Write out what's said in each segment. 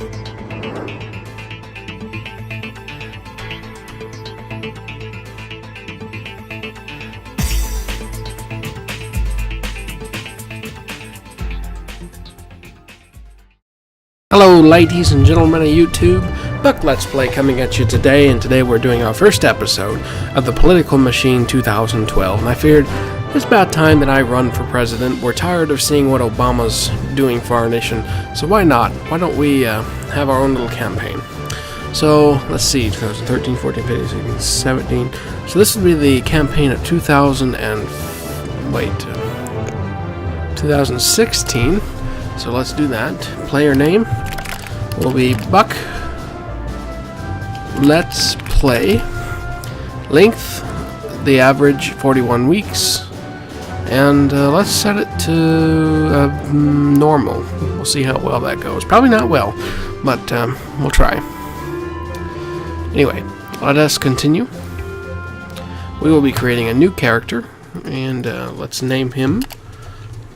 Hello ladies and gentlemen of YouTube, Buck Let's Play coming at you today, and today we're doing our first episode of the Political Machine 2012, and I figured it's about time that I run for president. We're tired of seeing what Obama's doing for our nation, so why not? Why don't we have our own little campaign? So, let's see, 2013, 14, 15, 16, 17, so this will be the campaign of 2016, so let's do that. Player name will be Buck Let's Play. Length, the average 41 weeks. And let's set it to normal. We'll see how well that goes. Probably not well, but we'll try. Anyway, let us continue. We will be creating a new character, and let's name him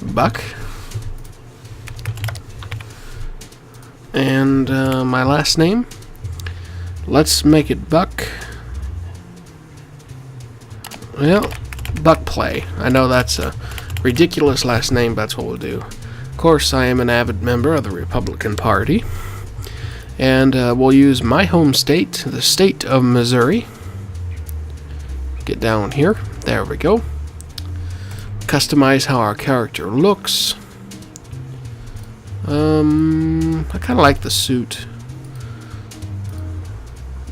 Buck. And my last name, let's make it Buck. Well, Buck Play. I know that's a ridiculous last name, but that's what we'll do. Of course, I am an avid member of the Republican Party. And we'll use my home state, the state of Missouri. Get down here. There we go. Customize how our character looks. I kind of like the suit.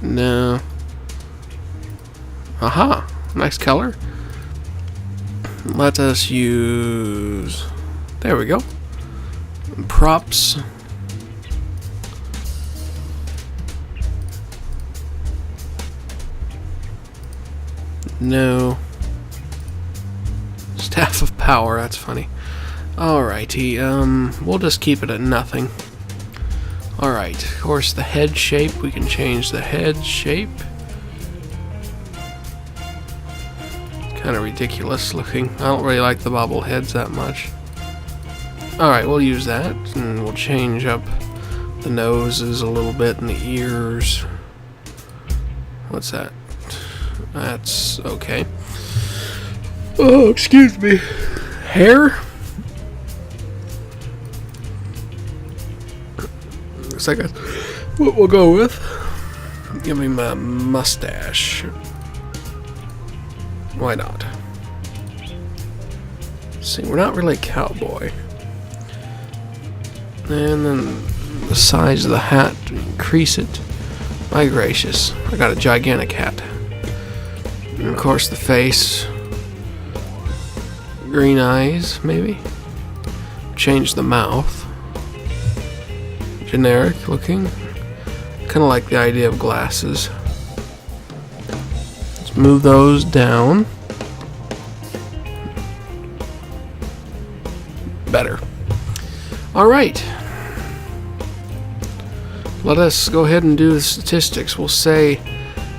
No. Aha! Nice color. Let us use... There we go. Props. No. Staff of Power, that's funny. Alrighty, we'll just keep it at nothing. Alright, of course the head shape, we can change the head shape. It's kind of ridiculous looking. I don't really like the bobbleheads that much. Alright, we'll use that, and we'll change up the noses a little bit and the ears. What's that? That's okay. Oh, excuse me. Hair? Looks like that's what we'll go with. Give him a mustache. Why not? See, we're not really a cowboy. And then the size of the hat, increase it. My gracious, I got a gigantic hat. And of course the face. Green eyes, maybe. Change the mouth. Generic looking. Kind of like the idea of glasses. Let's move those down. Better. Alright. Let us go ahead and do the statistics. We'll say,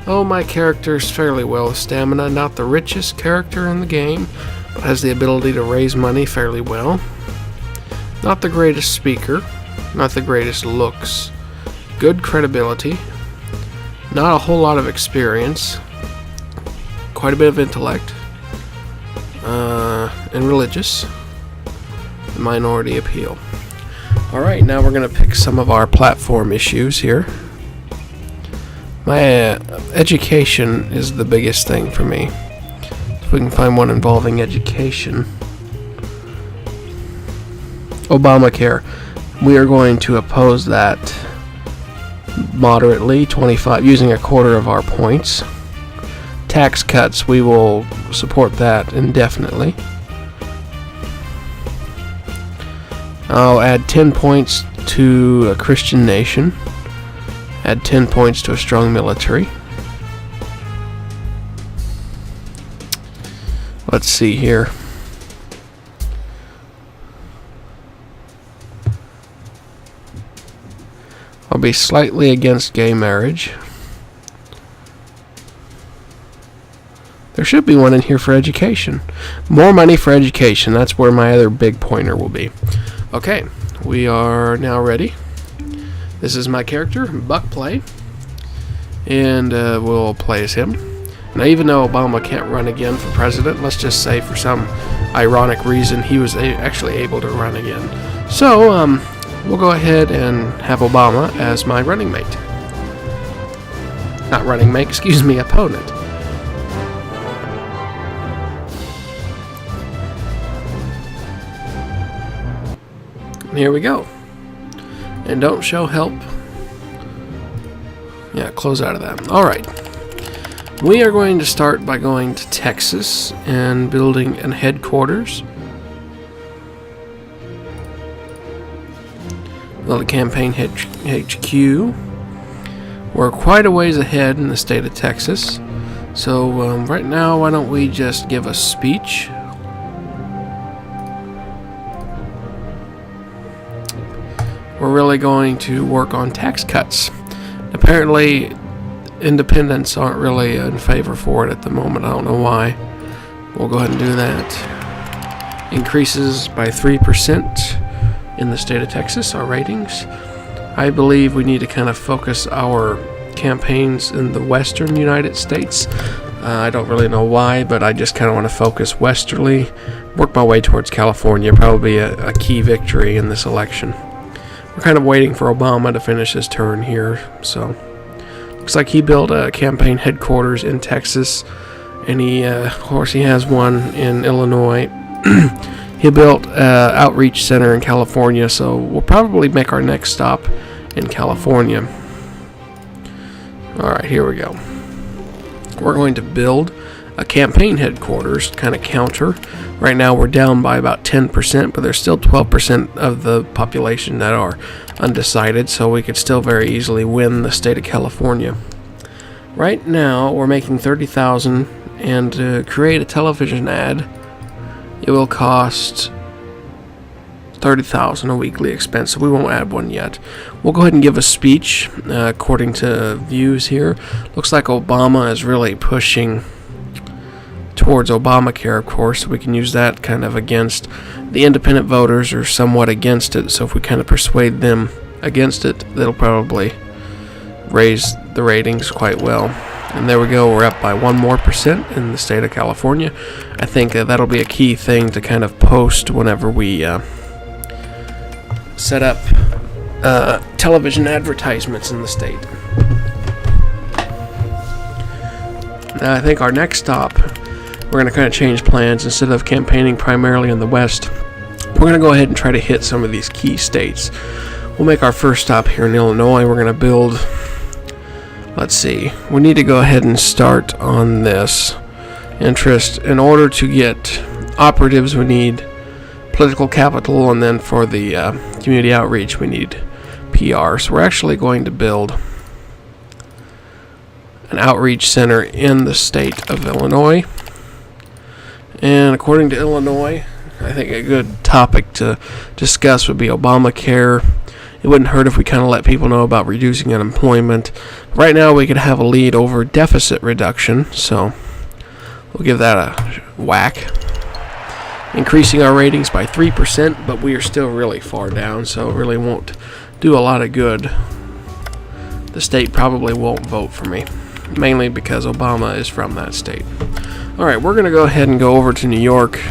oh, my character's fairly well with stamina. Not the richest character in the game, but has the ability to raise money fairly well. Not the greatest speaker. Not the greatest looks. Good credibility. Not a whole lot of experience. Quite a bit of intellect. And religious. Minority appeal. Alright, now we're going to pick some of our platform issues here. My education is the biggest thing for me. If we can find one involving education. Obamacare. We are going to oppose that moderately, 25, using a quarter of our points. Tax cuts, we will support that indefinitely. I'll add 10 points to a Christian nation. Add 10 points to a strong military. Let's see here. I'll be slightly against gay marriage. There should be one in here for education. More money for education. That's where my other big pointer will be. Okay, we are now ready. This is my character, Buck Play, and we'll play as him. Now, even though Obama can't run again for president, let's just say for some ironic reason he was actually able to run again. So, we'll go ahead and have Obama as my running mate. Not running mate, excuse me, opponent. And here we go. And don't show help. Yeah, close out of that. Alright. We are going to start by going to Texas and building a headquarters. Build a campaign HQ. We're quite a ways ahead in the state of Texas. So right now, why don't we just give a speech? We're really going to work on tax cuts. Apparently, independents aren't really in favor for it at the moment. I don't know why. We'll go ahead and do that. Increases by 3% in the state of Texas, our ratings. I believe we need to kind of focus our campaigns in the western United States. I don't really know why, but I just kind of want to focus westerly, work my way towards California, probably a key victory in this election. We're kind of waiting for Obama to finish his turn here, so looks like he built a campaign headquarters in Texas, and he, of course, he has one in Illinois. He built an outreach center in California, so we'll probably make our next stop in California. Alright, here we go. We're going to build a campaign headquarters, kind of counter. Right now we're down by about 10%, but there's still 12% of the population that are undecided, so we could still very easily win the state of California. Right now we're making $30,000, and to create a television ad, it will cost $30,000 a weekly expense, so we won't add one yet. We'll go ahead and give a speech according to views here. Looks like Obama is really pushing towards Obamacare, of course, so we can use that kind of against the independent voters, or somewhat against it. So if we kind of persuade them against it, that'll probably raise the ratings quite well. And there we go, we're up by 1% more in the state of California. I think that'll be a key thing to kind of post whenever we set up television advertisements in the state. Now I think our next stop, we're going to kind of change plans. Instead of campaigning primarily in the West, we're going to go ahead and try to hit some of these key states. We'll make our first stop here in Illinois. We're going to build, let's see, we need to go ahead and start on this interest. In order to get operatives, we need political capital, and then for the community outreach, we need PR. So we're actually going to build an outreach center in the state of Illinois. And according to Illinois, I think a good topic to discuss would be Obamacare. It wouldn't hurt if we kind of let people know about reducing unemployment. Right now we could have a lead over deficit reduction, so we'll give that a whack. Increasing our ratings by 3%, but we are still really far down, so it really won't do a lot of good. The state probably won't vote for me, mainly because Obama is from that state. Alright, we're going to go ahead and go over to New York.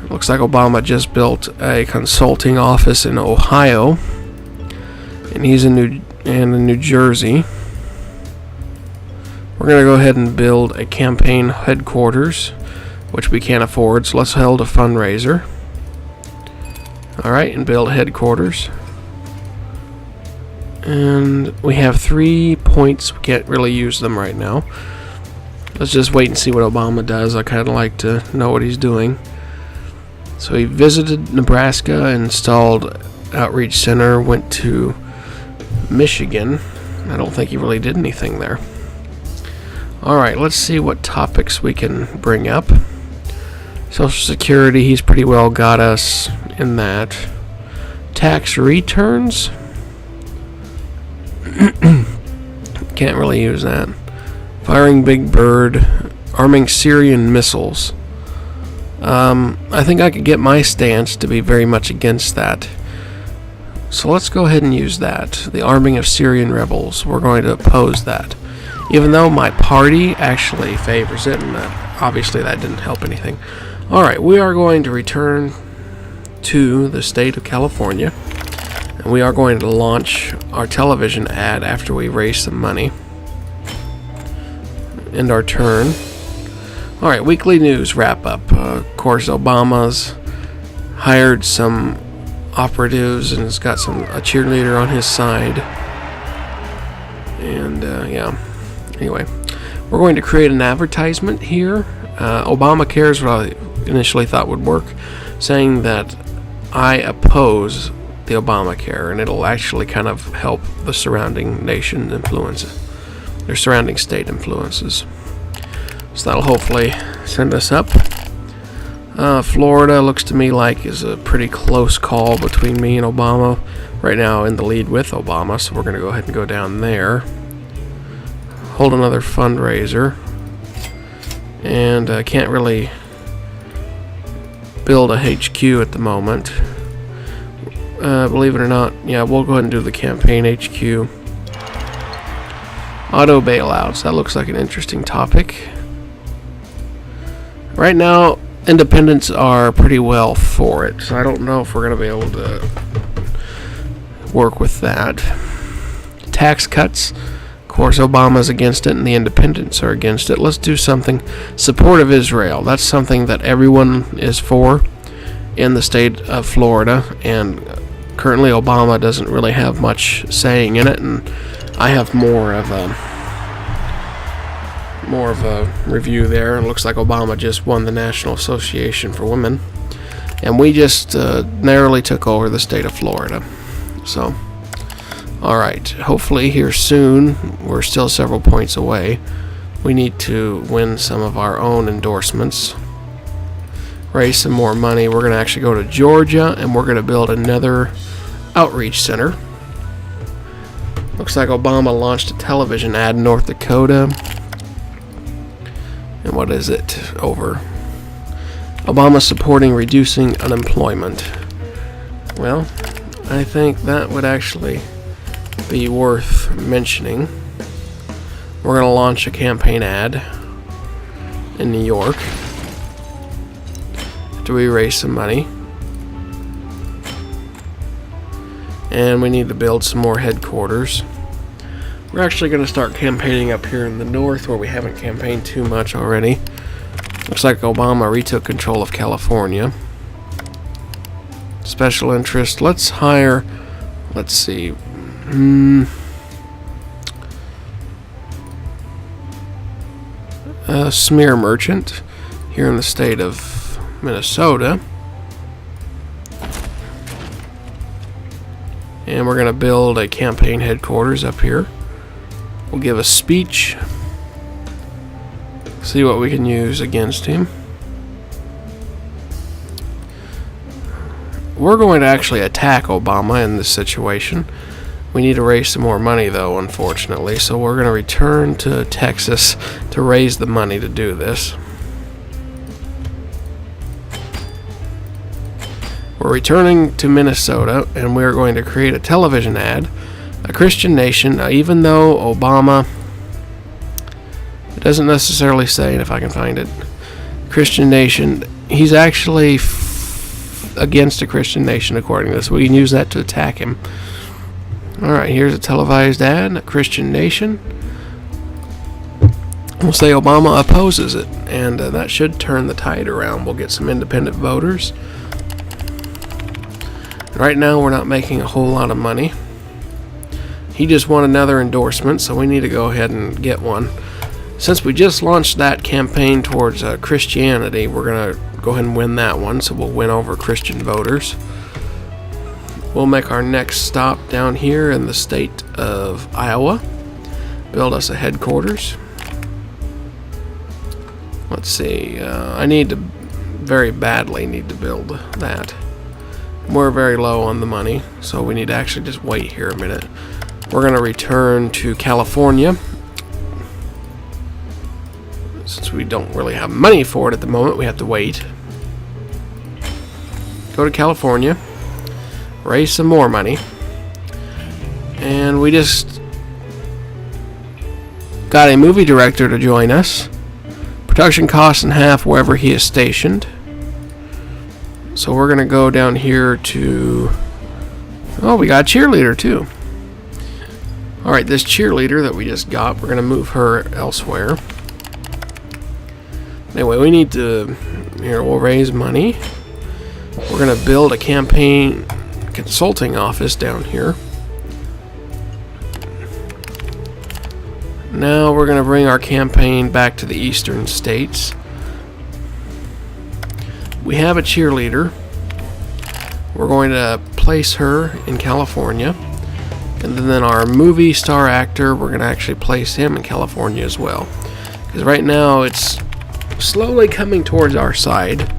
Looks like Obama just built a consulting office in Ohio, and he's in New Jersey. We're going to go ahead and build a campaign headquarters, which we can't afford, so let's hold a fundraiser. Alright, and build headquarters. And we have 3 points. We can't really use them right now. Let's just wait and see what Obama does. I kind of like to know what he's doing. So he visited Nebraska, installed outreach center, went to Michigan. I don't think he really did anything there. Alright, let's see what topics we can bring up. Social Security, he's pretty well got us in that. Tax returns. Can't really use that. Firing Big Bird. Arming Syrian missiles. I think I could get my stance to be very much against that. So let's go ahead and use that. The arming of Syrian rebels. We're going to oppose that. Even though my party actually favors it, and obviously that didn't help anything. Alright, we are going to return to the state of California. And we are going to launch our television ad after we raise some money. End our turn. Alright, weekly news wrap up. Of course, Obama's hired some operatives and has got a cheerleader on his side. And, yeah. Anyway, we're going to create an advertisement here. Obamacare is what I initially thought would work, saying that I oppose the Obamacare, and it'll actually kind of help the surrounding nation influence, their surrounding state influences. So that'll hopefully send us up. Florida looks to me like is a pretty close call between me and Obama. Right now in the lead with Obama, so we're going to go ahead and go down there. Hold another fundraiser. And I can't really build a HQ at the moment. Believe it or not, yeah, we'll go ahead and do the campaign HQ. Auto bailouts, that looks like an interesting topic. Right now, independents are pretty well for it, so I don't know if we're going to be able to work with that. Tax cuts, of course, Obama's against it and the independents are against it. Let's do something. Support of Israel, that's something that everyone is for in the state of Florida, and currently Obama doesn't really have much saying in it, and I have more of a review there. It looks like Obama just won the National Association for Women, and we just narrowly took over the state of Florida. So, alright, hopefully here soon. We're still several points away. We need to win some of our own endorsements, raise some more money. We're going to actually go to Georgia, and we're going to build another outreach center. Looks like Obama launched a television ad in North Dakota. And what is it? Over. Obama supporting reducing unemployment. Well, I think that would actually be worth mentioning. We're going to launch a campaign ad in New York. Do we raise some money? And we need to build some more headquarters. We're actually going to start campaigning up here in the north where we haven't campaigned too much already. Looks like Obama retook control of California. Special interest. Let's hire, let's see, a smear merchant here in the state of Minnesota. And we're going to build a campaign headquarters up here. We'll give a speech. See what we can use against him. We're going to actually attack Obama in this situation. We need to raise some more money, though, unfortunately. So we're going to return to Texas to raise the money to do this. We're returning to Minnesota, and we're going to create a television ad. A Christian nation. Now, even though Obama, it doesn't necessarily say, and if I can find it, Christian nation, he's actually against a Christian nation according to this. We can use that to attack him. Alright, here's a televised ad, a Christian nation. We'll say Obama opposes it, and that should turn the tide around. We'll get some independent voters. Right now we're not making a whole lot of money. He just won another endorsement, so we need to go ahead and get one. Since we just launched that campaign towards Christianity, we're going to go ahead and win that one, so we'll win over Christian voters. We'll make our next stop down here in the state of Iowa. Build us a headquarters. Let's see, I very badly need to build that. We're very low on the money, so we need to actually just wait here a minute. We're going to return to California. Since we don't really have money for it at the moment, we have to wait. Go to California. Raise some more money. And we just got a movie director to join us. Production costs in half wherever he is stationed. So we're going to go down here to... Oh, we got a cheerleader too. Alright, this cheerleader that we just got, we're going to move her elsewhere. Anyway, we need to... Here, we'll raise money. We're going to build a campaign consulting office down here. Now we're going to bring our campaign back to the eastern states. We have a cheerleader. We're going to place her in California. And then our movie star actor, we're going to actually place him in California as well. Because right now it's slowly coming towards our side.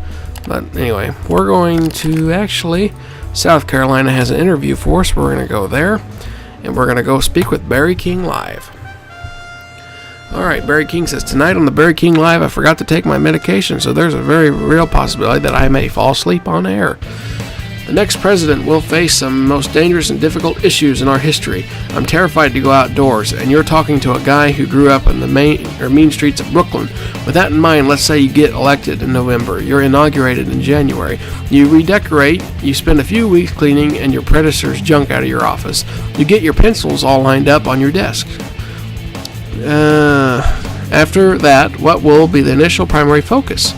But anyway, we're going to actually... South Carolina has an interview for us. We're going to go there. And we're going to go speak with Barry King live. Alright, Barry King says, tonight on the Barry King Live, I forgot to take my medication, so there's a very real possibility that I may fall asleep on air. The next president will face some most dangerous and difficult issues in our history. I'm terrified to go outdoors, and you're talking to a guy who grew up in the mean streets of Brooklyn. With that in mind, let's say you get elected in November. You're inaugurated in January. You redecorate, you spend a few weeks cleaning and your predecessor's junk out of your office. You get your pencils all lined up on your desk. After that, what will be the initial primary focus?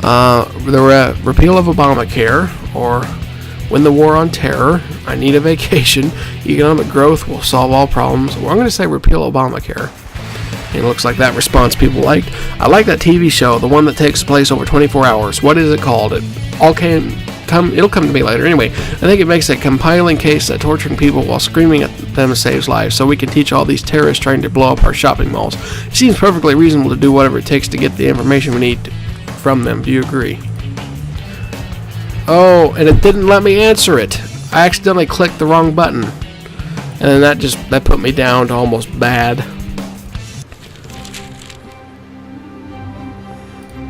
The repeal of Obamacare, or win the war on terror, I need a vacation, economic growth will solve all problems. Well, I'm going to say repeal Obamacare. And it looks like that response people liked. I like that TV show, the one that takes place over 24 hours. What is it called? It'll come to me later. Anyway, I think it makes a compelling case that torturing people while screaming at them saves lives, so we can teach all these terrorists trying to blow up our shopping malls. It seems perfectly reasonable to do whatever it takes to get the information we need from them. Do you agree? Oh, and it didn't let me answer it. I accidentally clicked the wrong button. And then that put me down to almost bad.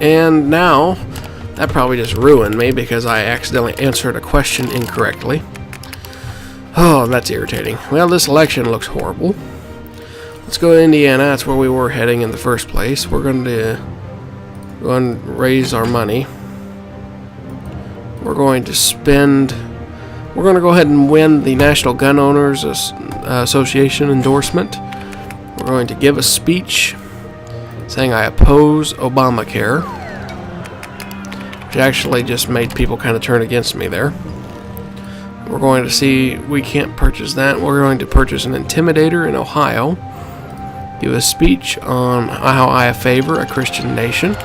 And now, that probably just ruined me because I accidentally answered a question incorrectly. Oh, that's irritating. Well, this election looks horrible. Let's go to Indiana. That's where we were heading in the first place. We're going to go and raise our money. We're going to go ahead and win the National Gun Owners Association endorsement. We're going to give a speech saying I oppose Obamacare, which actually just made people kind of turn against me there. We're going to see, we can't purchase that. We're going to purchase an Intimidator in Ohio, give a speech on how I favor a Christian nation.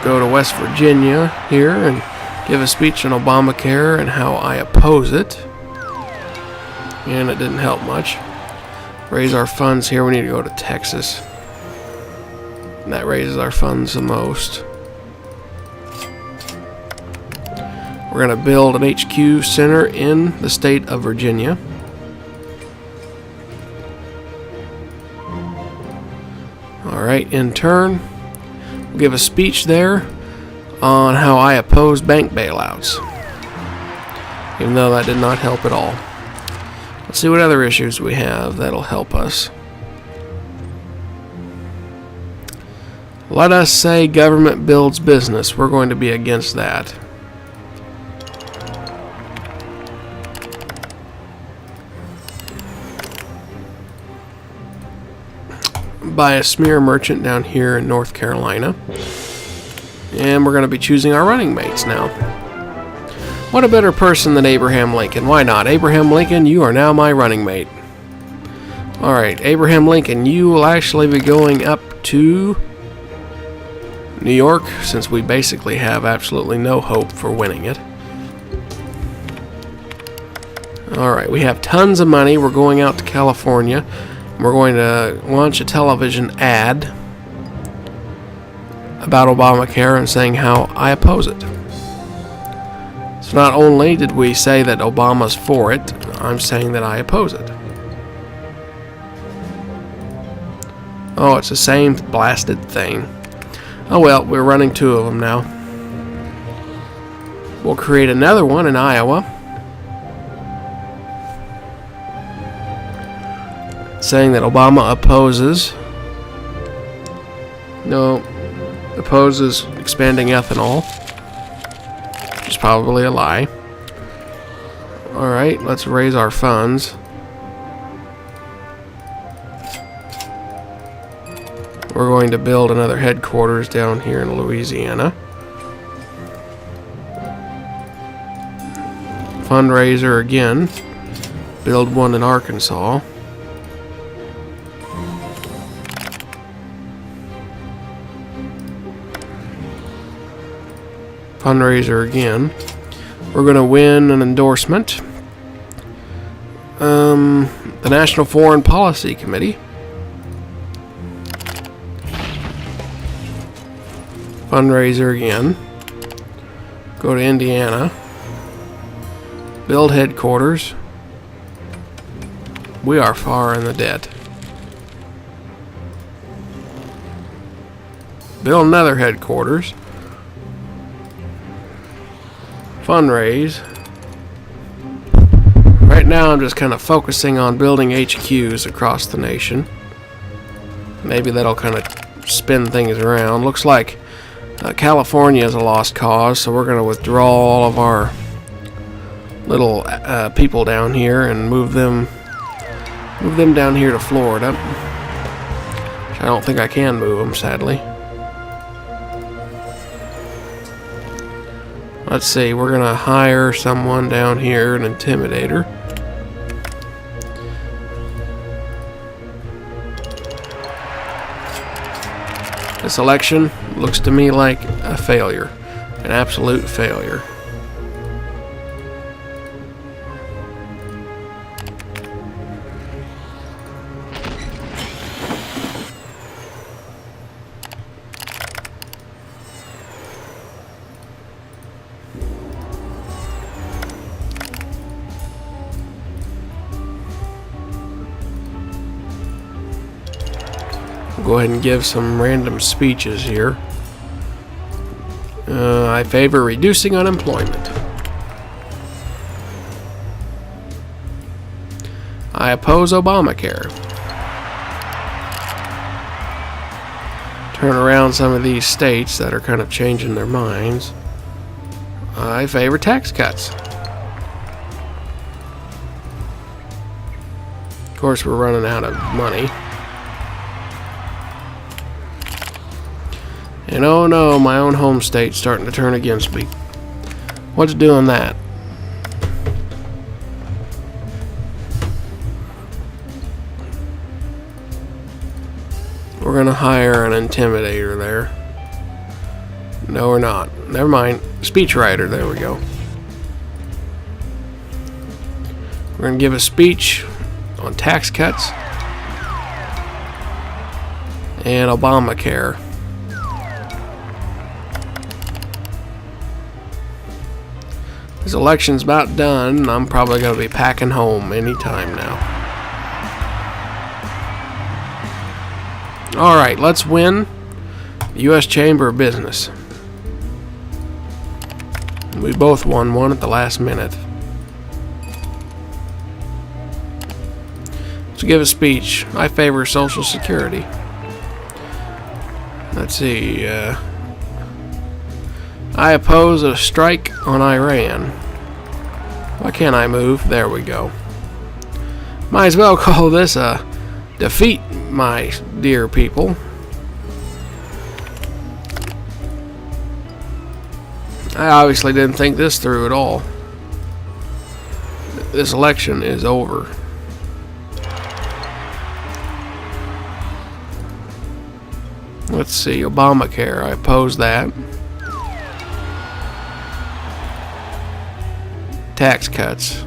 Go to West Virginia here and give a speech on Obamacare and how I oppose it. And it didn't help much. Raise our funds here. We need to go to Texas. And that raises our funds the most. We're going to build an HQ center in the state of Virginia. Alright, in turn, we'll give a speech there on how I oppose bank bailouts. Even though that did not help at all. Let's see what other issues we have that'll help us. Let us say government builds business. We're going to be against that. Buy a smear merchant down here in North Carolina. And we're going to be choosing our running mates now. What a better person than Abraham Lincoln? Why not? Abraham Lincoln, you are now my running mate. Alright, Abraham Lincoln, you will actually be going up to New York, since we basically have absolutely no hope for winning it. Alright, we have tons of money. We're going out to California. We're going to launch a television ad about Obamacare and saying how I oppose it. So not only did we say that Obama's for it, I'm saying that I oppose it. Oh, it's the same blasted thing. Oh well, we're running two of them now. We'll create another one in Iowa, saying that Obama opposes expanding ethanol, which is probably a lie. Alright, let's raise our funds. We're going to build another headquarters down here in Louisiana. Fundraiser again. Build one in Arkansas. Fundraiser again. We're going to win an endorsement. The National Foreign Policy Committee. Fundraiser again. Go to Indiana. Build headquarters. We are far in the debt. Build another headquarters. Fundraise. Right now I'm just kind of focusing on building HQs across the nation. Maybe that'll kind of spin things around. Looks like California is a lost cause, so we're going to withdraw all of our little people down here and move them down here to Florida. Which I don't think I can move them, sadly. Let's see, we're going to hire someone down here, an intimidator. This election looks to me like a failure, an absolute failure. Go ahead and give some random speeches here. I favor reducing unemployment. I oppose Obamacare. Turn around some of these states that are kind of changing their minds. I favor tax cuts. Of course, we're running out of money. And oh no, my own home state's starting to turn against me. What's doing that? We're gonna hire an intimidator there. No, we're not. Never mind. Speechwriter, there we go. We're gonna give a speech on tax cuts and Obamacare. This election's about done, and I'm probably going to be packing home any time now. Alright, let's win the U.S. Chamber of Business. We both won one at the last minute. Let's give a speech. I favor Social Security. Let's see, I oppose a strike on Iran. Why can't I move? There we go. Might as well call this a defeat, my dear people. I obviously didn't think this through at all. This election is over. Let's see, Obamacare. I oppose that. Tax cuts.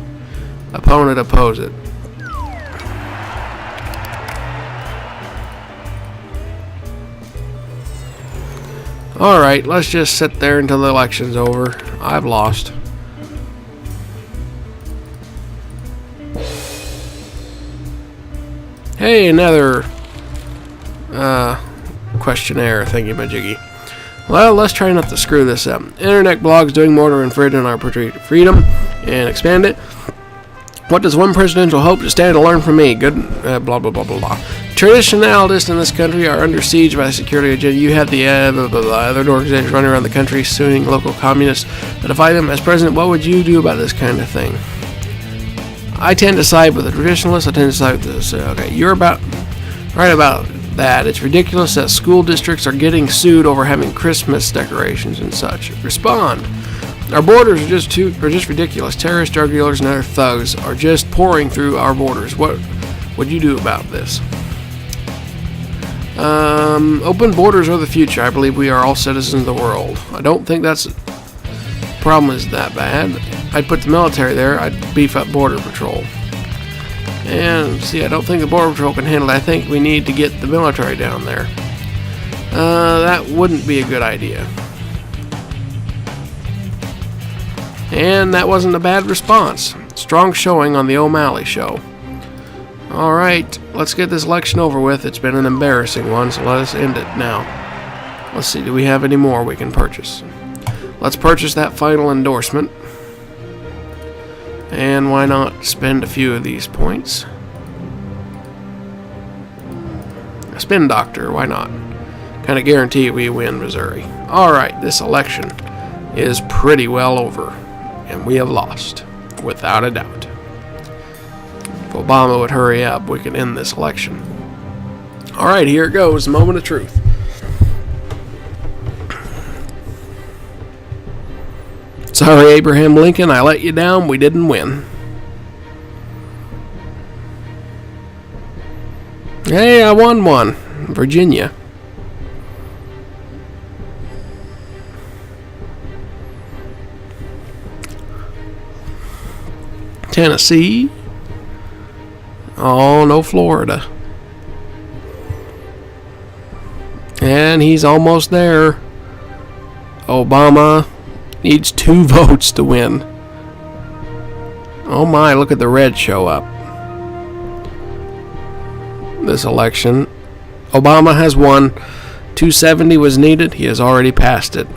Opponent oppose it. Alright, let's just sit there until the election's over. I've lost. Hey, another questionnaire thingy-majiggy. Well, let's try not to screw this up. Internet blogs doing more to infringe on our freedom and expand it. What does one presidential hope to stand to learn from me? Good, blah, blah, blah, blah, blah. Traditionalists in this country are under siege by the security agenda. You have the other organizations running around the country suing local communists to defy them. As president, what would you do about this kind of thing? I tend to side with the traditionalists. I tend to side with this. Okay, you're right about that. It's ridiculous that school districts are getting sued over having Christmas decorations and such. Respond. Our borders are just ridiculous. Terrorists, drug dealers, and other thugs are just pouring through our borders. What would you do about this? Open borders are the future. I believe we are all citizens of the world. I don't think that's problem is that bad. I'd put the military there. I'd beef up border patrol. And see, I don't think the border patrol can handle it. I think we need to get the military down there. That wouldn't be a good idea. And that wasn't a bad response. Strong showing on the O'Malley show. Alright, let's get this election over with. It's been an embarrassing one, so let us end it now. Let's see, do we have any more we can purchase? Let's purchase that final endorsement. And why not spend a few of these points? A spin doctor, why not? Kind of guarantee we win Missouri. Alright, this election is pretty well over. And we have lost, without a doubt. If Obama would hurry up, we could end this election. Alright, here it goes, moment of truth. Sorry, Abraham Lincoln, I let you down. We didn't win. Hey, I won one. Virginia. Tennessee. Oh, no, Florida. And he's almost there. Obama needs 2 votes to win. Oh my, look at the red show up. This election. Obama has won. 270 was needed. He has already passed it.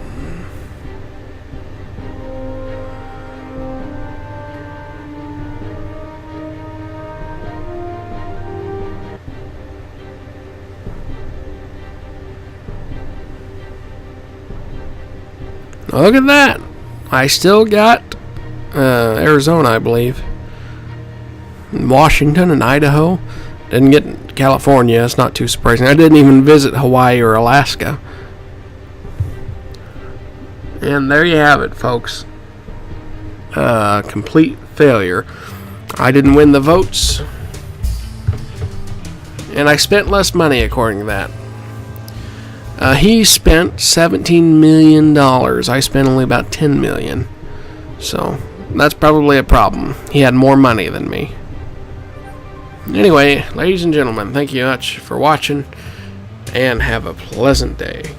Look at that. I still got Arizona, I believe. Washington and Idaho. Didn't get California. It's not too surprising. I didn't even visit Hawaii or Alaska. And there you have it, folks. Complete failure. I didn't win the votes. And I spent less money according to that. He spent $17 million. I spent only about $10 million. So, that's probably a problem. He had more money than me. Anyway, ladies and gentlemen, thank you much for watching, and have a pleasant day.